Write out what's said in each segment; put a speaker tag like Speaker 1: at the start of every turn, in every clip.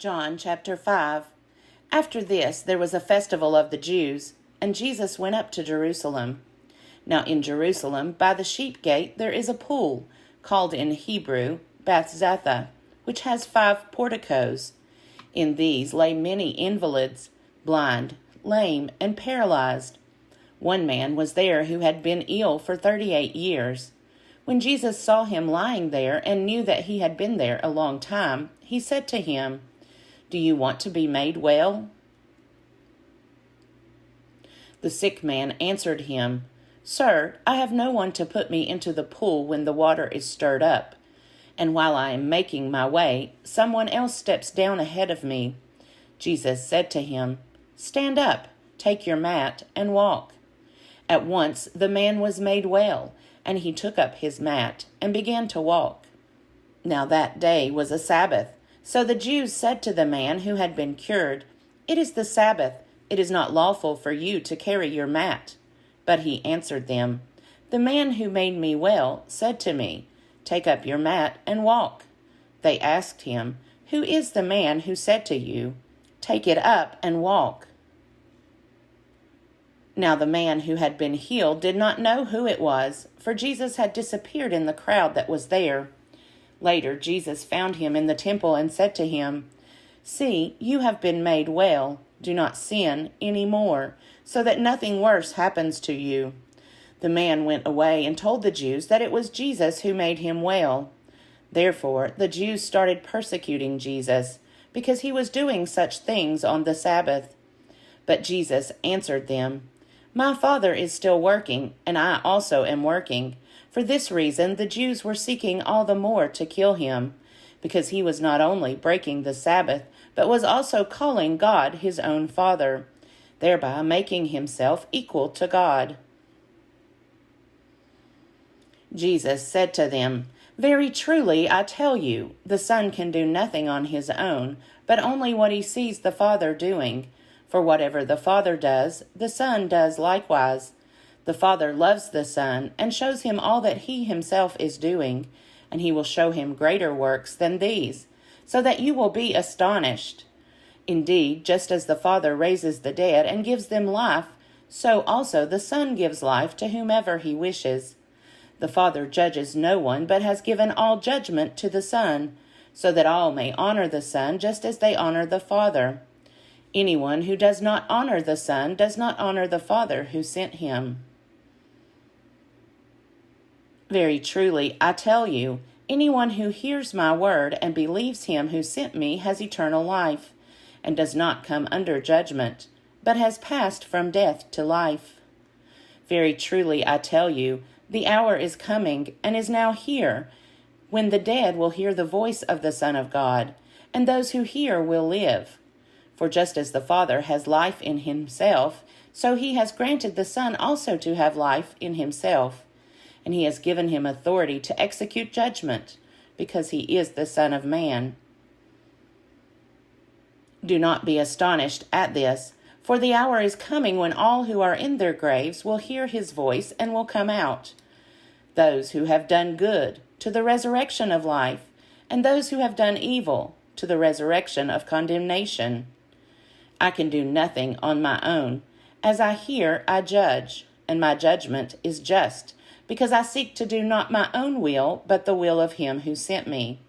Speaker 1: John chapter 5. After this there was a festival of the Jews, and Jesus went up to Jerusalem. Now in Jerusalem, by the sheep gate, there is a pool, called in Hebrew Bethzatha, which has 5 porticos. In these lay many invalids, blind, lame, and paralyzed. One man was there who had been ill for 38 years. When Jesus saw him lying there and knew that he had been there a long time, he said to him, "Do you want to be made well?" The sick man answered him, "Sir, I have no one to put me into the pool when the water is stirred up. And while I am making my way, someone else steps down ahead of me." Jesus said to him, "Stand up, take your mat, and walk." At once the man was made well, and he took up his mat and began to walk. Now that day was a Sabbath. So the Jews said to the man who had been cured, "It is the Sabbath. It is not lawful for you to carry your mat." But he answered them, "The man who made me well said to me, 'Take up your mat and walk.'" They asked him, "Who is the man who said to you, 'Take it up and walk'?" Now the man who had been healed did not know who it was, for Jesus had disappeared in the crowd that was there. Later Jesus found him in the temple and said to him, "See, you have been made well. Do not sin any more, so that nothing worse happens to you." The man went away and told the Jews that it was Jesus who made him well. Therefore the Jews started persecuting Jesus, because he was doing such things on the Sabbath. But Jesus answered them, "My Father is still working, and I also am working." For this reason the Jews were seeking all the more to kill him, because he was not only breaking the Sabbath, but was also calling God his own Father, thereby making himself equal to God. Jesus said to them, "Very truly I tell you, the Son can do nothing on his own, but only what he sees the Father doing. For whatever the Father does, the Son does likewise. The Father loves the Son and shows him all that he himself is doing, and he will show him greater works than these, so that you will be astonished. Indeed, just as the Father raises the dead and gives them life, so also the Son gives life to whomever he wishes. The Father judges no one, but has given all judgment to the Son, so that all may honor the Son just as they honor the Father. Anyone who does not honor the Son does not honor the Father who sent him. Very truly, I tell you, anyone who hears my word and believes him who sent me has eternal life, and does not come under judgment, but has passed from death to life. Very truly, I tell you, the hour is coming, and is now here, when the dead will hear the voice of the Son of God, and those who hear will live. For just as the Father has life in himself, so he has granted the Son also to have life in himself. And he has given him authority to execute judgment, because he is the Son of Man. Do not be astonished at this, for the hour is coming when all who are in their graves will hear his voice and will come out. Those who have done good, to the resurrection of life, and those who have done evil, to the resurrection of condemnation. I can do nothing on my own. As I hear, I judge, and my judgment is just, because I seek to do not my own will, but the will of him who sent me.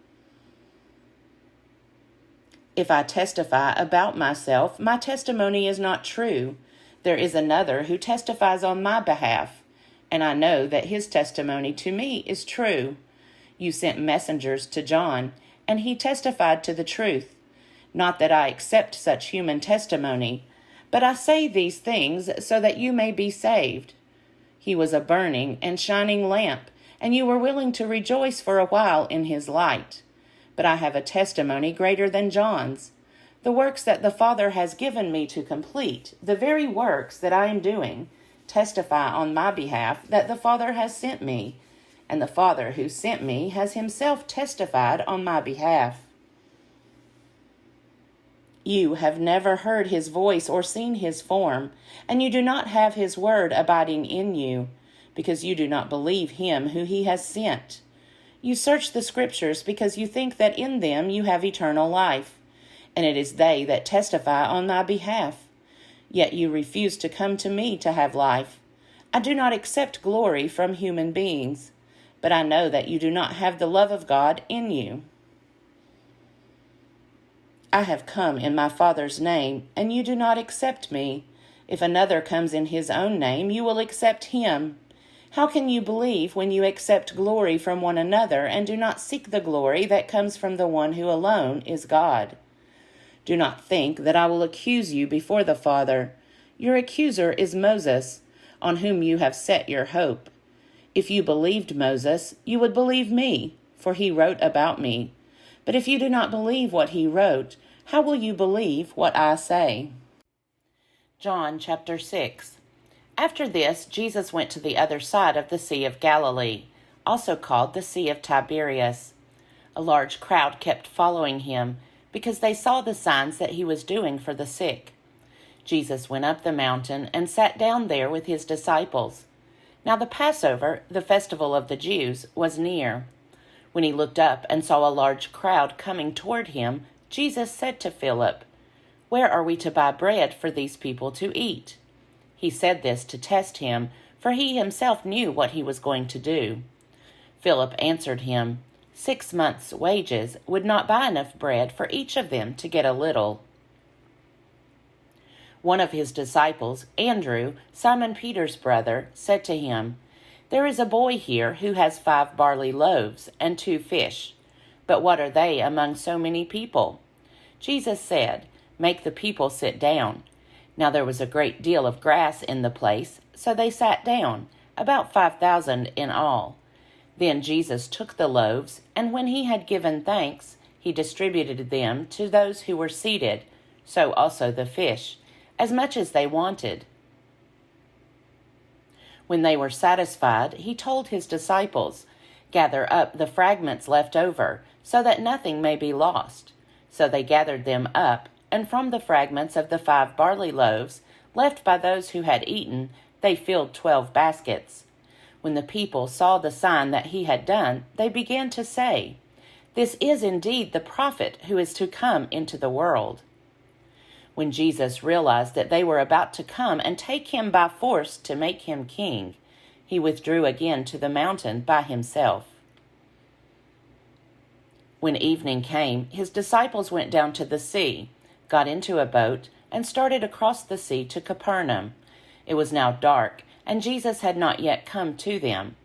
Speaker 1: If I testify about myself, my testimony is not true. There is another who testifies on my behalf, and I know that his testimony to me is true. You sent messengers to John, and he testified to the truth. Not that I accept such human testimony, but I say these things so that you may be saved. He was a burning and shining lamp, and you were willing to rejoice for a while in his light. But I have a testimony greater than John's. The works that the Father has given me to complete, the very works that I am doing, testify on my behalf that the Father has sent me, and the Father who sent me has himself testified on my behalf. You have never heard his voice or seen his form, and you do not have his word abiding in you, because you do not believe him who he has sent. You search the Scriptures because you think that in them you have eternal life, and it is they that testify on thy behalf. Yet you refuse to come to me to have life. I do not accept glory from human beings, but I know that you do not have the love of God in you. I have come in my Father's name, and you do not accept me. If another comes in his own name, you will accept him. How can you believe when you accept glory from one another and do not seek the glory that comes from the one who alone is God? Do not think that I will accuse you before the Father. Your accuser is Moses, on whom you have set your hope. If you believed Moses, you would believe me, for he wrote about me. But if you do not believe what he wrote, how will you believe what I say? John chapter 6. After this, Jesus went to the other side of the Sea of Galilee, also called the Sea of Tiberias. A large crowd kept following him, because they saw the signs that he was doing for the sick. Jesus went up the mountain and sat down there with his disciples. Now the Passover, the festival of the Jews, was near. When he looked up and saw a large crowd coming toward him, Jesus said to Philip, "Where are we to buy bread for these people to eat?" He said this to test him, for he himself knew what he was going to do. Philip answered him, 6 months' wages would not buy enough bread for each of them to get a little. One of his disciples, Andrew, Simon Peter's brother, said to him, "There is a boy here who has 5 barley loaves and 2 fish. But what are they among so many people?" Jesus said, "Make the people sit down." Now there was a great deal of grass in the place, so they sat down, about 5,000 in all. Then Jesus took the loaves, and when he had given thanks, he distributed them to those who were seated, so also the fish, as much as they wanted. When they were satisfied, he told his disciples, "Gather up the fragments left over, so that nothing may be lost." So they gathered them up, and from the fragments of the 5 barley loaves, left by those who had eaten, they filled 12 baskets. When the people saw the sign that he had done, they began to say, "This is indeed the prophet who is to come into the world." When Jesus realized that they were about to come and take him by force to make him king, he withdrew again to the mountain by himself. When evening came, his disciples went down to the sea, got into a boat, and started across the sea to Capernaum. It was now dark, and Jesus had not yet come to them.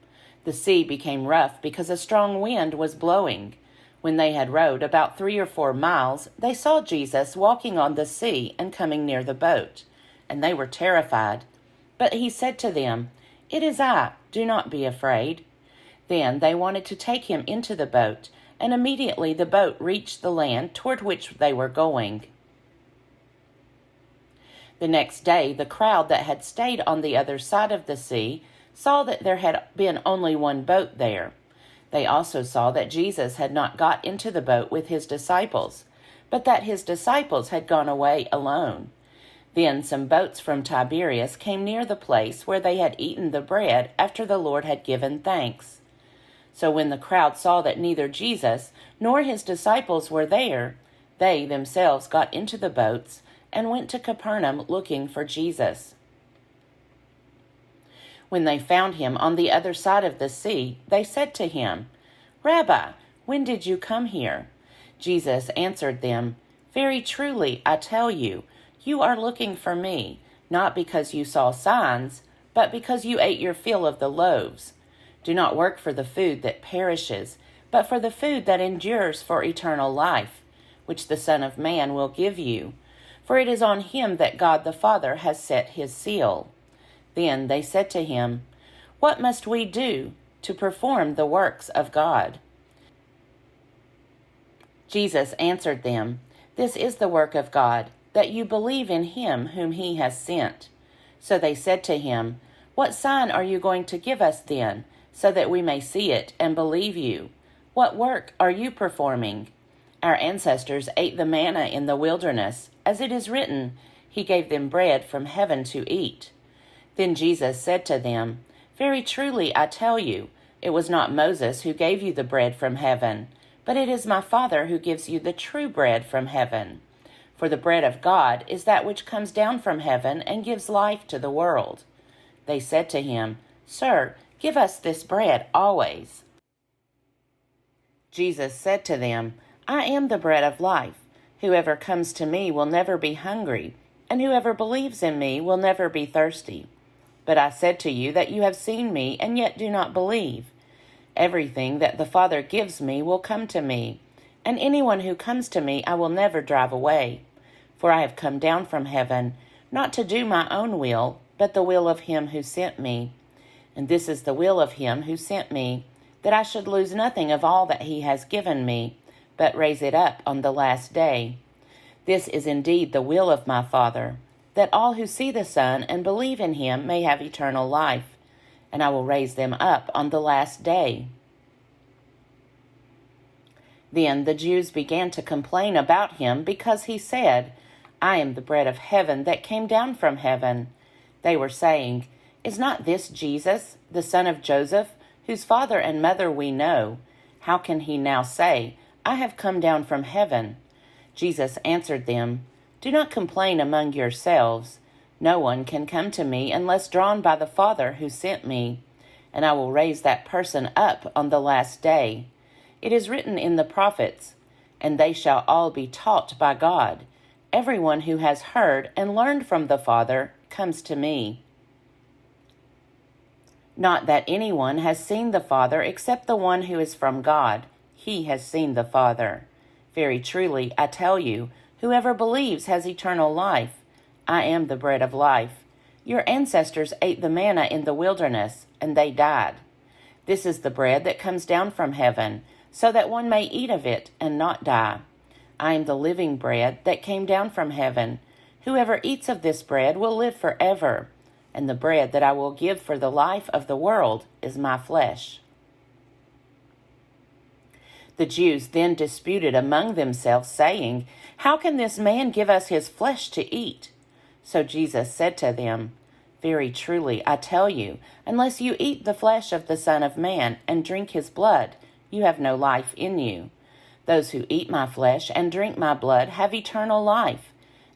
Speaker 1: The sea became rough because a strong wind was blowing. When they had rowed about 3 or 4 miles, they saw Jesus walking on the sea and coming near the boat, and they were terrified. But he said to them, "It is I, do not be afraid." Then they wanted to take him into the boat, and immediately the boat reached the land toward which they were going. The next day, the crowd that had stayed on the other side of the sea saw that there had been only one boat there. They also saw that Jesus had not got into the boat with his disciples, but that his disciples had gone away alone. Then some boats from Tiberias came near the place where they had eaten the bread after the Lord had given thanks. So when the crowd saw that neither Jesus nor his disciples were there, they themselves got into the boats and went to Capernaum looking for Jesus. When they found him on the other side of the sea, they said to him, "Rabbi, when did you come here?" Jesus answered them, "Very truly, I tell you, you are looking for me, not because you saw signs, but because you ate your fill of the loaves. Do not work for the food that perishes, but for the food that endures for eternal life, which the Son of Man will give you. For it is on him that God the Father has set his seal." Then they said to him, "What must we do to perform the works of God?" Jesus answered them, "This is the work of God, that you believe in him whom he has sent." So they said to him, "What sign are you going to give us then, so that we may see it and believe you? What work are you performing? Our ancestors ate the manna in the wilderness, as it is written, 'He gave them bread from heaven to eat.'" Then Jesus said to them, "Very truly I tell you, it was not Moses who gave you the bread from heaven, but it is my Father who gives you the true bread from heaven. For the bread of God is that which comes down from heaven and gives life to the world." They said to him, "Sir, give us this bread always." Jesus said to them, "I am the bread of life. Whoever comes to me will never be hungry, and whoever believes in me will never be thirsty. But I said to you that you have seen me and yet do not believe. Everything that the Father gives me will come to me, and anyone who comes to me I will never drive away. For I have come down from heaven, not to do my own will, but the will of him who sent me. And this is the will of him who sent me, that I should lose nothing of all that he has given me, but raise it up on the last day. This is indeed the will of my Father, that all who see the Son and believe in him may have eternal life, and I will raise them up on the last day." Then the Jews began to complain about him because he said, "I am the bread of heaven that came down from heaven." They were saying, "Is not this Jesus, the son of Joseph, whose father and mother we know? How can he now say, 'I have come down from heaven'?" Jesus answered them, "Do not complain among yourselves. No one can come to me unless drawn by the Father who sent me, and I will raise that person up on the last day. It is written in the prophets, 'And they shall all be taught by God.' Everyone who has heard and learned from the Father comes to me. Not that anyone has seen the Father except the one who is from God. He has seen the Father. Very truly, I tell you, whoever believes has eternal life. I am the bread of life. Your ancestors ate the manna in the wilderness, and they died. This is the bread that comes down from heaven, so that one may eat of it and not die. I am the living bread that came down from heaven. Whoever eats of this bread will live forever, and the bread that I will give for the life of the world is my flesh." The Jews then disputed among themselves, saying, "How can this man give us his flesh to eat?" So Jesus said to them, "Very truly, I tell you, unless you eat the flesh of the Son of Man and drink his blood, you have no life in you. Those who eat my flesh and drink my blood have eternal life,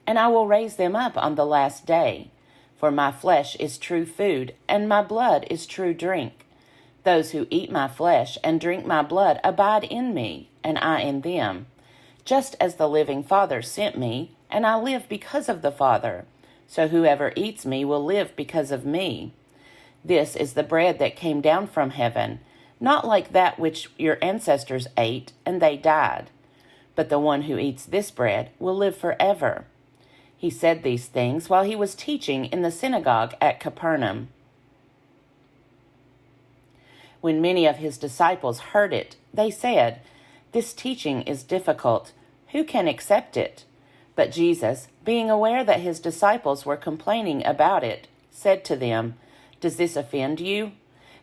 Speaker 1: and I will raise them up on the last day. For my flesh is true food, and my blood is true drink. Those who eat my flesh and drink my blood abide in me, and I in them. Just as the living Father sent me, and I live because of the Father, so whoever eats me will live because of me. This is the bread that came down from heaven, not like that which your ancestors ate, and they died. But the one who eats this bread will live forever." He said these things while he was teaching in the synagogue at Capernaum. When many of his disciples heard it, they said, "This teaching is difficult. Who can accept it?" But Jesus, being aware that his disciples were complaining about it, said to them, "Does this offend you?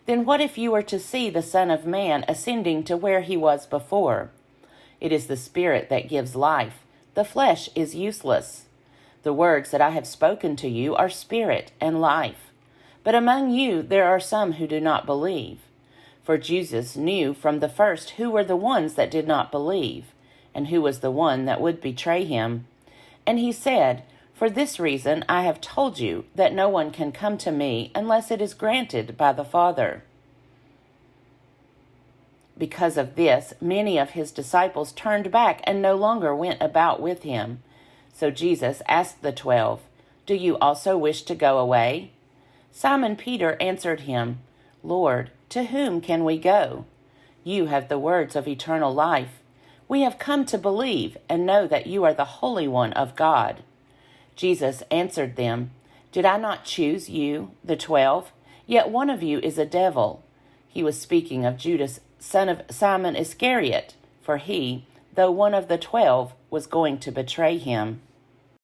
Speaker 1: Then what if you were to see the Son of Man ascending to where he was before? It is the Spirit that gives life. The flesh is useless. The words that I have spoken to you are spirit and life. But among you there are some who do not believe." For Jesus knew from the first who were the ones that did not believe, and who was the one that would betray him. And he said, "For this reason I have told you that no one can come to me unless it is granted by the Father." Because of this, many of his disciples turned back and no longer went about with him. So Jesus asked the 12, "Do you also wish to go away?" Simon Peter answered him, "Lord, to whom can we go? You have the words of eternal life. We have come to believe and know that you are the Holy One of God." Jesus answered them, "Did I not choose you, the 12? Yet one of you is a devil." He was speaking of Judas, son of Simon Iscariot, for he, though one of the 12, was going to betray him.